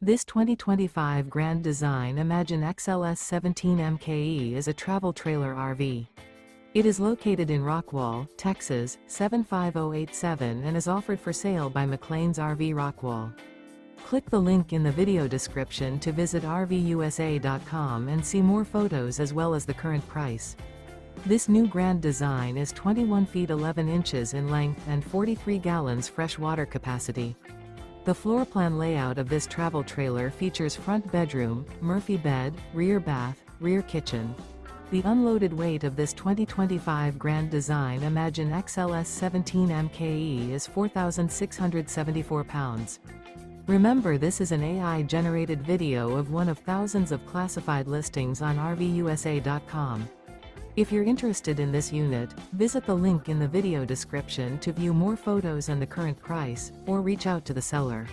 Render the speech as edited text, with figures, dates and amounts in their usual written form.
This 2025 Grand Design Imagine XLS 17 MKE is a travel trailer RV. It is located in Rockwall, Texas, 75087 and is offered for sale by McClain's RV Rockwall. Click the link in the video description to visit RVUSA.com and see more photos as well as the current price. This new Grand Design is 21 feet 11 inches in length and 43 gallons fresh water capacity. The floor plan layout of this travel trailer features front bedroom, Murphy bed, rear bath, rear kitchen. The unloaded weight of this 2025 Grand Design Imagine XLS 17 MKE is 4,674 pounds. Remember, this is an AI-generated video of one of thousands of classified listings on RVUSA.com. If you're interested in this unit, visit the link in the video description to view more photos and the current price, or reach out to the seller.